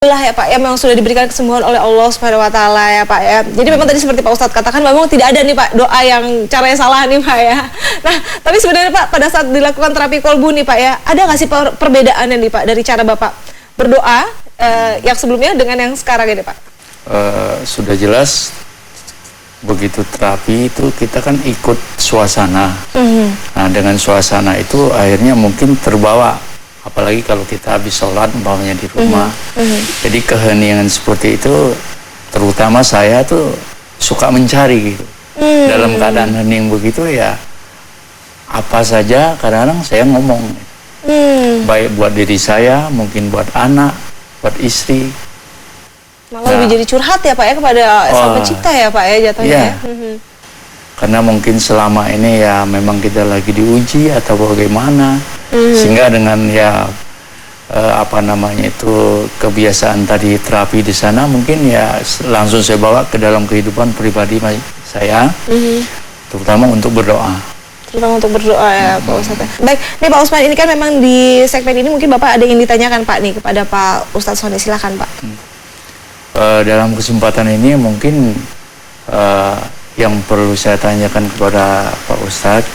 Ya Pak, ya memang sudah diberikan kesembuhan oleh Allah Subhanahu wa taala ya Pak ya. Jadi memang tadi seperti Pak Ustadz katakan memang tidak ada nih Pak doa yang caranya salah nih Pak ya. Nah, tapi sebenarnya Pak pada saat dilakukan terapi kolbu nih Pak ya, ada nggak sih perbedaannya nih Pak dari cara Bapak berdoa yang sebelumnya dengan yang sekarang ini Pak? Sudah jelas begitu terapi itu kita kan ikut suasana. Nah, dengan suasana itu akhirnya mungkin terbawa. Apalagi kalau kita habis sholat umpamanya di rumah. Jadi keheningan seperti itu, terutama saya tuh suka mencari gitu. Dalam keadaan hening begitu ya, apa saja kadang-kadang saya ngomong. Baik buat diri saya, mungkin buat anak, buat istri. Malah lebih jadi curhat ya Pak ya kepada Sang Pencipta ya Pak ya jatuhnya ya. Karena mungkin selama ini ya memang kita lagi diuji atau bagaimana, sehingga dengan ya apa namanya itu kebiasaan tadi terapi di sana mungkin ya langsung saya bawa ke dalam kehidupan pribadi saya, terutama untuk berdoa. Terutama untuk berdoa ya Pak Ustadz. Baik, nih Pak Usman, ini kan memang di segmen ini mungkin Bapak ada yang ditanyakan Pak nih kepada Pak Ustadz Sony, silakan Pak. Dalam kesempatan ini mungkin yang perlu saya tanyakan kepada Pak Ustadz,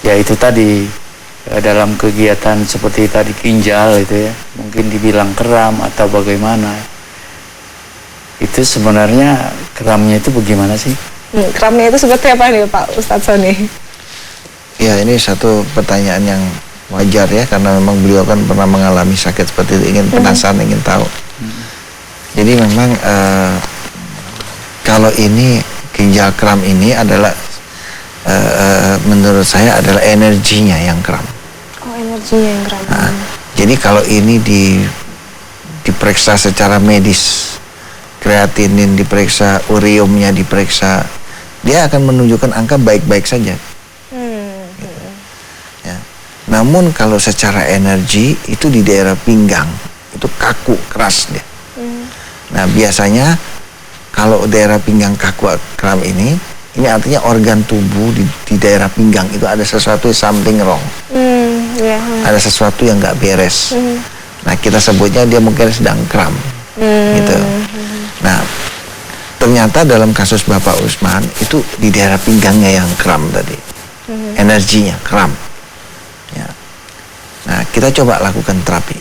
yaitu tadi dalam kegiatan seperti tadi ginjal itu ya, mungkin dibilang kram atau bagaimana, itu sebenarnya kramnya itu bagaimana sih? Kramnya itu seperti apa nih Pak Ustadz Sony? Ya, ini satu pertanyaan yang wajar ya, karena memang beliau kan pernah mengalami sakit seperti itu, ingin penasaran, ingin tahu. Jadi memang kalau ini ginjal kram ini adalah menurut saya adalah energinya yang kram. Oh, energinya yang kram. Jadi kalau ini diperiksa secara medis, kreatinin diperiksa, uriumnya diperiksa, dia akan menunjukkan angka baik-baik saja. Gitu. Ya. Namun kalau secara energi itu di daerah pinggang itu kaku, keras dia. Nah, biasanya kalau daerah pinggang kaku kram ini artinya organ tubuh di daerah pinggang itu ada sesuatu, something wrong. Ada sesuatu yang nggak beres. Nah, kita sebutnya dia mungkin sedang kram. Gitu. Nah, ternyata dalam kasus Bapak Usman itu di daerah pinggangnya yang kram tadi. Energinya kram. Ya. Nah, kita coba lakukan terapi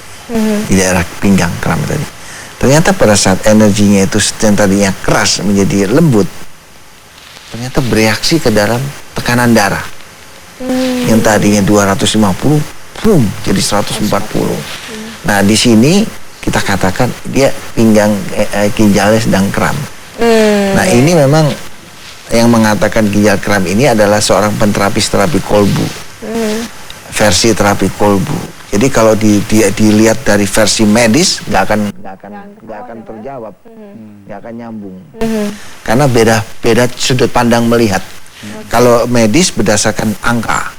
di daerah pinggang kram tadi. Ternyata pada saat energinya itu yang tadinya keras menjadi lembut, ternyata bereaksi ke dalam tekanan darah. Yang tadinya 250, boom, jadi 140. Nah, di sini kita katakan dia pinggang ginjalnya sedang kram. Nah, ini memang yang mengatakan ginjal kram ini adalah seorang penterapis terapi kolbu. Versi terapi kolbu. Jadi kalau dilihat dari versi medis nggak akan terjawab, nggak akan nyambung, karena beda sudut pandang melihat. Kalau medis berdasarkan angka,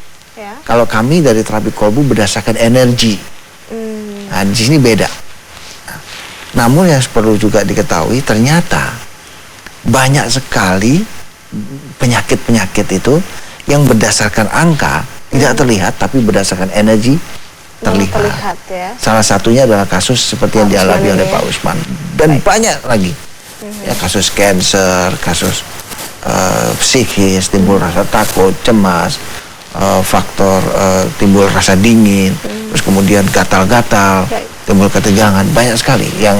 kalau kami dari terapi kolbu berdasarkan energi. Nah, di sini beda. Namun yang perlu juga diketahui, ternyata banyak sekali penyakit-penyakit itu yang berdasarkan angka tidak terlihat, tapi berdasarkan energi terlihat ya. Salah satunya adalah kasus seperti yang dialami oleh Pak Usman, dan banyak lagi ya, kasus cancer, kasus psikis, timbul rasa takut, cemas, faktor timbul rasa dingin, terus kemudian gatal-gatal, timbul ketegangan, banyak sekali yang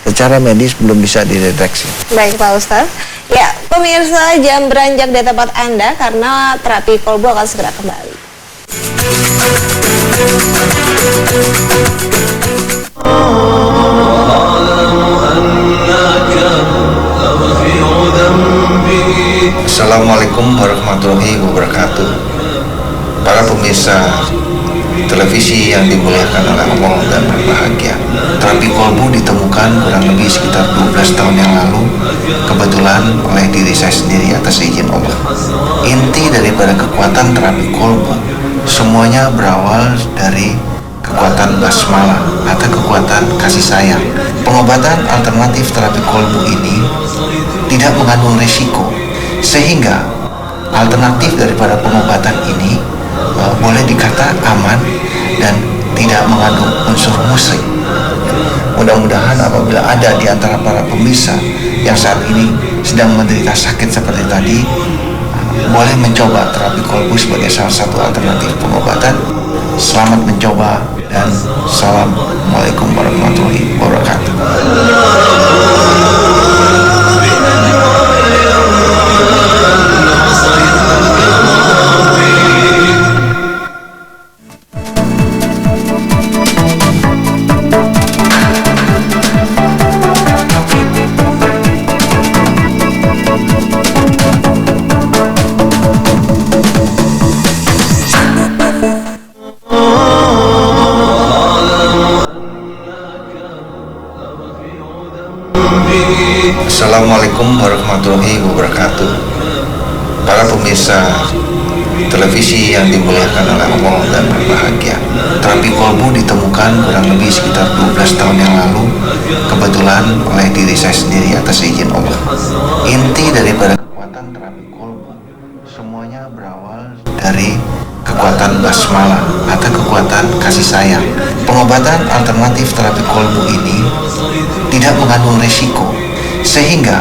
secara medis belum bisa dideteksi. Baik Pak Ustadz. Ya, pemirsa, jangan beranjak dari tempat Anda karena terapi kolbu akan segera kembali. Assalamualaikum warahmatullahi wabarakatuh. Para pemirsa televisi yang dimuliakan oleh Allah dan berbahagia, terapi kolbu ditemukan kurang lebih sekitar 12 tahun yang lalu, kebetulan oleh diri saya sendiri atas izin Allah. Inti daripada kekuatan terapi kolbu semuanya berawal dari kekuatan basmalah atau kekuatan kasih sayang. Pengobatan alternatif terapi kolbu ini tidak mengandung risiko, sehingga alternatif daripada pengobatan ini boleh dikata aman dan tidak mengandung unsur musyrik. Mudah-mudahan apabila ada di antara para pemirsa yang saat ini sedang menderita sakit seperti tadi, boleh mencoba terapi kolbu sebagai salah satu alternatif pengobatan. Selamat mencoba dan Assalamualaikum warahmatullahi wabarakatuh. Assalamualaikum warahmatullahi wabarakatuh. Para pemirsa televisi yang dimuliakan oleh Allah dan berbahagia, terapi kolbu ditemukan kurang lebih sekitar 12 tahun yang lalu, kebetulan oleh diri saya sendiri atas izin Allah. Inti daripada kekuatan terapi kolbu semuanya berawal dari kekuatan basmalah atau kekuatan kasih sayang. Pengobatan alternatif terapi kolbu ini tidak mengandung risiko, sehingga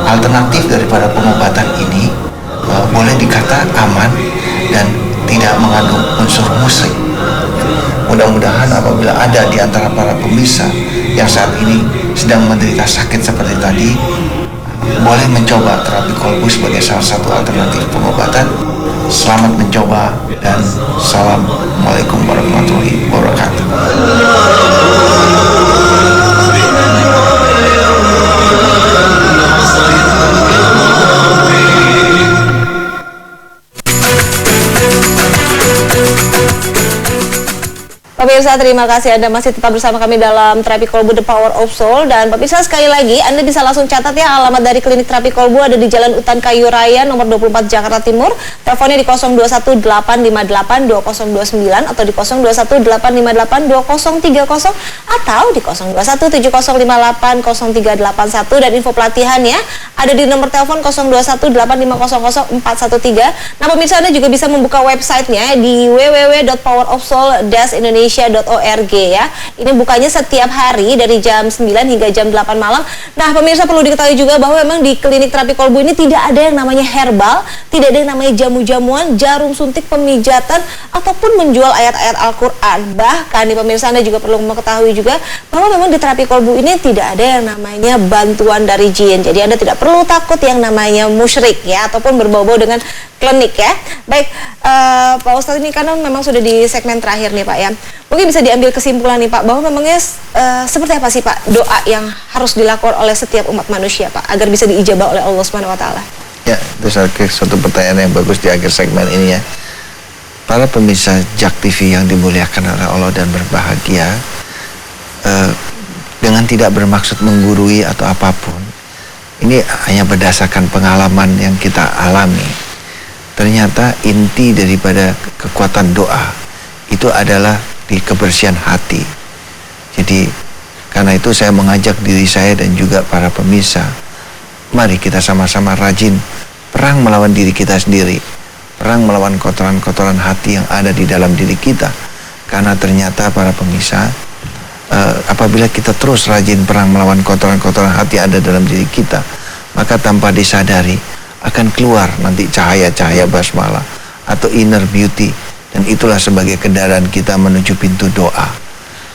alternatif daripada pengobatan ini boleh dikata aman dan tidak mengandung unsur musyrik. Mudah-mudahan apabila ada di antara para pemirsa yang saat ini sedang menderita sakit seperti tadi, boleh mencoba terapi kolbu sebagai salah satu alternatif pengobatan. Selamat mencoba dan Assalamualaikum warahmatullahi wabarakatuh. Pemirsa, terima kasih Anda masih tetap bersama kami dalam terapi kolbu The Power of Soul. Dan pemirsa, sekali lagi Anda bisa langsung catat ya, alamat dari klinik terapi kolbu ada di Jalan Utan Kayu Raya nomor 24 Jakarta Timur. Teleponnya di 0218582029 atau di 0218582030 atau di 0217058031 dan info pelatihannya ada di nomor telepon 0218500413. Nah pemirsa, Anda juga bisa membuka websitenya di www.powerofsoul-indonesia.org ya. Ini bukanya setiap hari dari jam 9 hingga jam 8 malam. Nah, pemirsa perlu diketahui juga bahwa memang di klinik terapi kolbu ini tidak ada yang namanya herbal, tidak ada yang namanya jamu-jamuan, jarum suntik, pemijatan ataupun menjual ayat-ayat Al-Qur'an. Bahkan nih pemirsa, Anda juga perlu mengetahui juga bahwa memang di terapi kolbu ini tidak ada yang namanya bantuan dari jin. Jadi Anda tidak perlu takut yang namanya musyrik ya ataupun berbau-bau dengan klinik ya. Baik, Pak Ustadz, ini karena memang sudah di segmen terakhir nih Pak ya. Mungkin bisa diambil kesimpulan nih Pak, bahwa memangnya seperti apa sih Pak doa yang harus dilakukan oleh setiap umat manusia Pak agar bisa diijabah oleh Allah Subhanahu wa taala? Ya, itu suatu pertanyaan yang bagus di akhir segmen ini ya. Para pemirsa JAK TV yang dimuliakan oleh Allah dan berbahagia, dengan tidak bermaksud menggurui atau apapun, ini hanya berdasarkan pengalaman yang kita alami. Ternyata inti daripada kekuatan doa itu adalah di kebersihan hati. Jadi karena itu saya mengajak diri saya dan juga para pemirsa, mari kita sama-sama rajin perang melawan diri kita sendiri, perang melawan kotoran-kotoran hati yang ada di dalam diri kita. Karena ternyata para pemirsa, apabila kita terus rajin perang melawan kotoran-kotoran hati yang ada dalam diri kita, maka tanpa disadari akan keluar nanti cahaya-cahaya basmalah atau inner beauty, dan itulah sebagai kendaraan kita menuju pintu doa.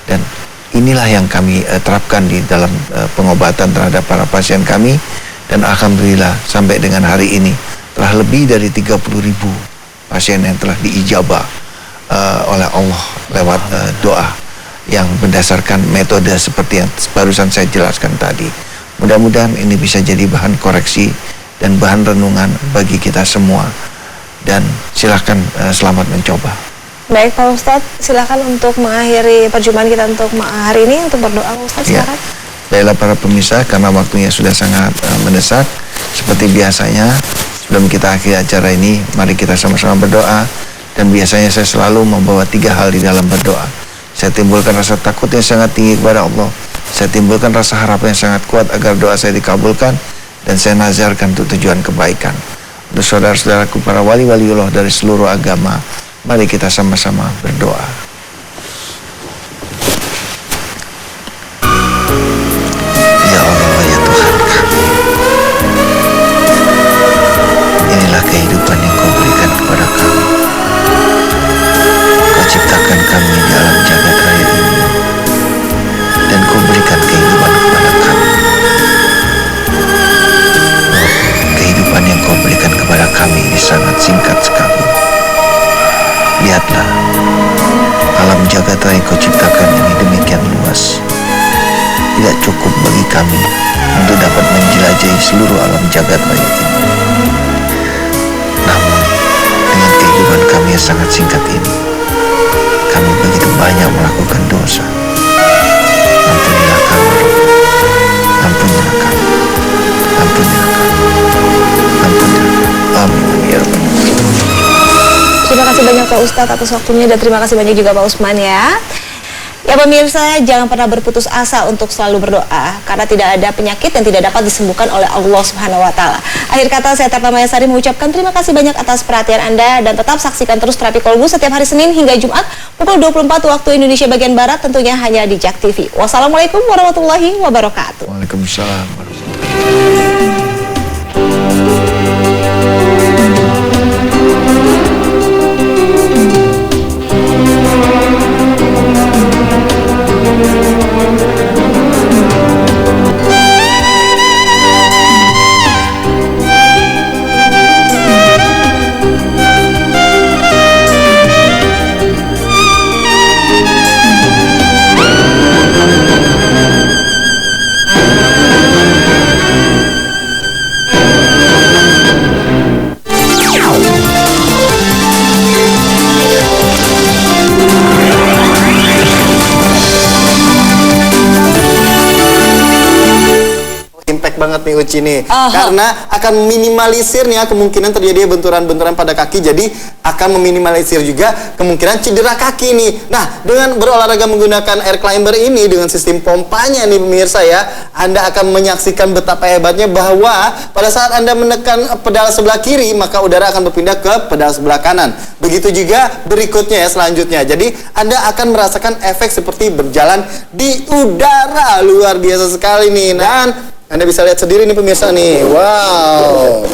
Dan inilah yang kami terapkan di dalam pengobatan terhadap para pasien kami, dan alhamdulillah sampai dengan hari ini telah lebih dari 30.000 pasien yang telah diijabah oleh Allah lewat doa yang berdasarkan metode seperti yang barusan saya jelaskan tadi. Mudah-mudahan ini bisa jadi bahan koreksi dan bahan renungan bagi kita semua, dan silakan selamat mencoba. Baik Pak Ustadz, silakan untuk mengakhiri perjumpaan kita untuk hari ini untuk berdoa Pak Ustadz, silakan. Baiklah para pemirsa, karena waktunya sudah sangat mendesak, seperti biasanya sebelum kita akhiri acara ini, mari kita sama-sama berdoa. Dan biasanya saya selalu membawa 3 hal di dalam berdoa. Saya timbulkan rasa takut yang sangat tinggi kepada Allah, saya timbulkan rasa harapan yang sangat kuat agar doa saya dikabulkan, dan saya nazarkan untuk tujuan kebaikan. Untuk saudara-saudaraku para wali-waliullah dari seluruh agama, mari kita sama-sama berdoa. tidak cukup bagi kami untuk dapat menjelajahi seluruh alam jagat raya ini. Namun, dengan kehidupan kami yang sangat singkat ini, kami begitu banyak melakukan dosa. Ampunilah kami, ampunilah kami, ampunilah kami, ampunilah kami. Amin ya Rabbal Alamin. Terima kasih banyak Pak Ustadz atas waktunya dan terima kasih banyak juga Pak Usman ya. Ya pemirsa, jangan pernah berputus asa untuk selalu berdoa karena tidak ada penyakit yang tidak dapat disembuhkan oleh Allah Subhanahu wa taala. Akhir kata saya Tirta Mayasari mengucapkan terima kasih banyak atas perhatian Anda dan tetap saksikan terus Terapi Kolbu setiap hari Senin hingga Jumat pukul 24 waktu Indonesia bagian barat tentunya hanya di JAK TV. Wassalamualaikum warahmatullahi wabarakatuh. Waalaikumsalam warahmatullahi wabarakatuh. Impact banget nih Uci nih, karena akan minimalisir nih ya kemungkinan terjadi benturan-benturan pada kaki, jadi akan meminimalisir juga kemungkinan cedera kaki nih. Nah, dengan berolahraga menggunakan air climber ini dengan sistem pompanya nih pemirsa ya, Anda akan menyaksikan betapa hebatnya bahwa pada saat Anda menekan pedal sebelah kiri, maka udara akan berpindah ke pedal sebelah kanan. Begitu juga berikutnya ya selanjutnya. Jadi Anda akan merasakan efek seperti berjalan di udara. Luar biasa sekali nih. Dan Anda bisa lihat sendiri nih pemirsa nih. Wow.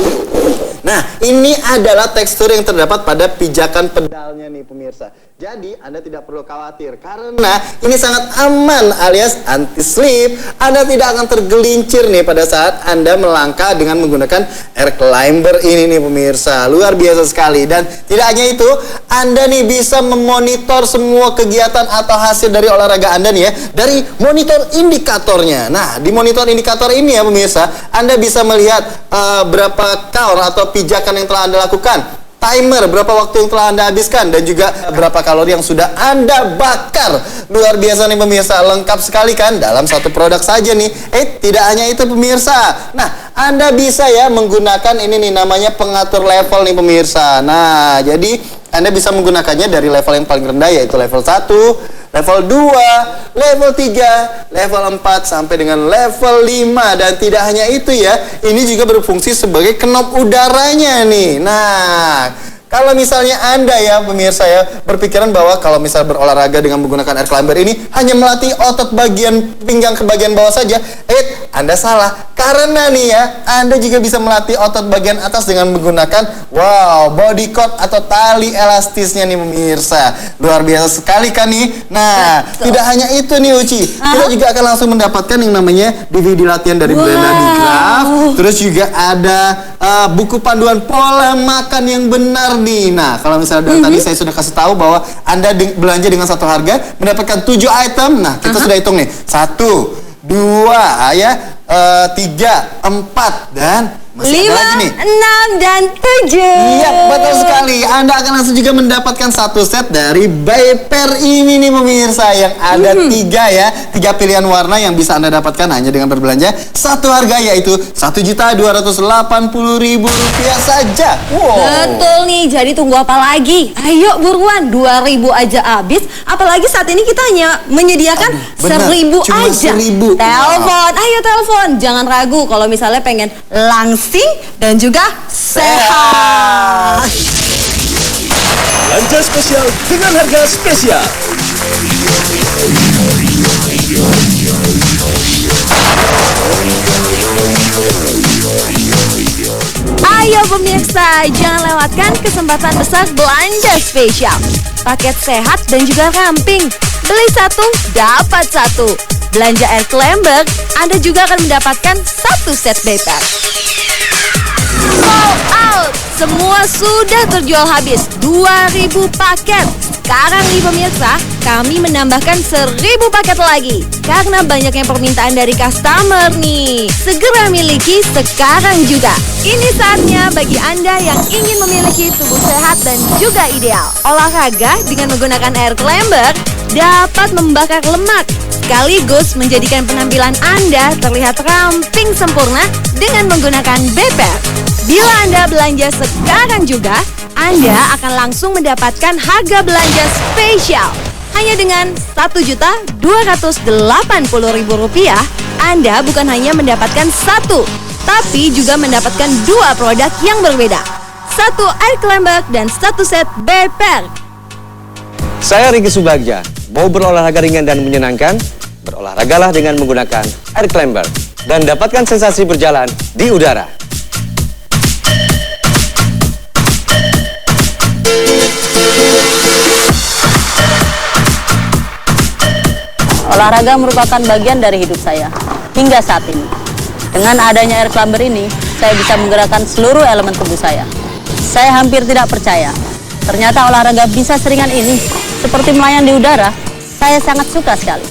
Nah, ini adalah tekstur yang terdapat pada pijakan pedalnya nih pemirsa. Jadi, Anda tidak perlu khawatir karena ini sangat aman alias anti-slip. Anda tidak akan tergelincir nih pada saat Anda melangkah dengan menggunakan air climber ini nih pemirsa. Luar biasa sekali. Dan tidak hanya itu, Anda nih bisa memonitor semua kegiatan atau hasil dari olahraga Anda nih ya dari monitor indikatornya. Nah, di monitor indikator ini ya pemirsa, Anda bisa melihat berapa count atau pijakan yang telah Anda lakukan, timer berapa waktu yang telah Anda habiskan, dan juga berapa kalori yang sudah Anda bakar. Luar biasa nih pemirsa, lengkap sekali kan dalam satu produk saja nih. Tidak hanya itu pemirsa. Nah, Anda bisa ya menggunakan ini nih namanya pengatur level nih pemirsa. Nah, jadi Anda bisa menggunakannya dari level yang paling rendah yaitu level 1, level 2, level 3, level 4 sampai dengan level 5. Dan tidak hanya itu ya, ini juga berfungsi sebagai knop udaranya nih. Nah, kalau misalnya Anda ya pemirsa ya berpikiran bahwa kalau misal berolahraga dengan menggunakan air climber ini hanya melatih otot bagian pinggang ke bagian bawah saja, Anda salah. Karena nih ya, Anda juga bisa melatih otot bagian atas dengan menggunakan body cord atau tali elastisnya nih pemirsa. Luar biasa sekali kan nih. Nah, tidak hanya itu nih Uci, kita juga akan langsung mendapatkan yang namanya DVD latihan dari Brenda di Graf. Terus juga ada buku panduan pola makan yang benar nih. Nah, kalau misalnya dari tadi saya sudah kasih tahu bahwa Anda belanja dengan satu harga mendapatkan 7 item. Nah, kita sudah hitung nih. 1, 2, 3, 4, dan masih 5, ada lagi nih. 6, dan 7. Iya, betul sekali. Anda akan langsung juga mendapatkan satu set dari Bayper ini nih pemirsa, yang ada 3 pilihan warna yang bisa Anda dapatkan hanya dengan berbelanja satu harga, yaitu Rp1.280.000 saja. Betul nih, jadi tunggu apa lagi? Ayo buruan, 2.000 aja habis. Apalagi saat ini kita hanya menyediakan 1.000 cuma aja. 1.000. Telepon, ayo telepon. Jangan ragu kalau misalnya pengen langsing dan juga sehat. Belanja spesial dengan harga spesial. Ayo pemirsa, jangan lewatkan kesempatan besar belanja spesial. Paket sehat dan juga ramping. Beli satu, dapat satu. Belanja air climber, Anda juga akan mendapatkan satu set Bayper. Sold out, semua sudah terjual habis. 2.000 paket. Sekarang nih pemirsa, kami menambahkan 1000 paket lagi karena banyaknya permintaan dari customer nih. Segera miliki sekarang juga. Ini saatnya bagi Anda yang ingin memiliki tubuh sehat dan juga ideal. Olahraga dengan menggunakan air climber dapat membakar lemak sekaligus menjadikan penampilan Anda terlihat ramping sempurna dengan menggunakan Beper. Bila Anda belanja sekarang juga, Anda akan langsung mendapatkan harga belanja spesial. Hanya dengan Rp1.280.000, Anda bukan hanya mendapatkan satu, tapi juga mendapatkan 2 produk yang berbeda. 1 air climber dan 1 set Beper. Saya Riki Subagja. Mau berolahraga ringan dan menyenangkan? Berolahragalah dengan menggunakan air climber dan dapatkan sensasi berjalan di udara. Olahraga merupakan bagian dari hidup saya hingga saat ini. Dengan adanya air climber ini, saya bisa menggerakkan seluruh elemen tubuh saya. Saya hampir tidak percaya, ternyata olahraga bisa seringan ini, seperti melayang di udara. Saya sangat suka sekali.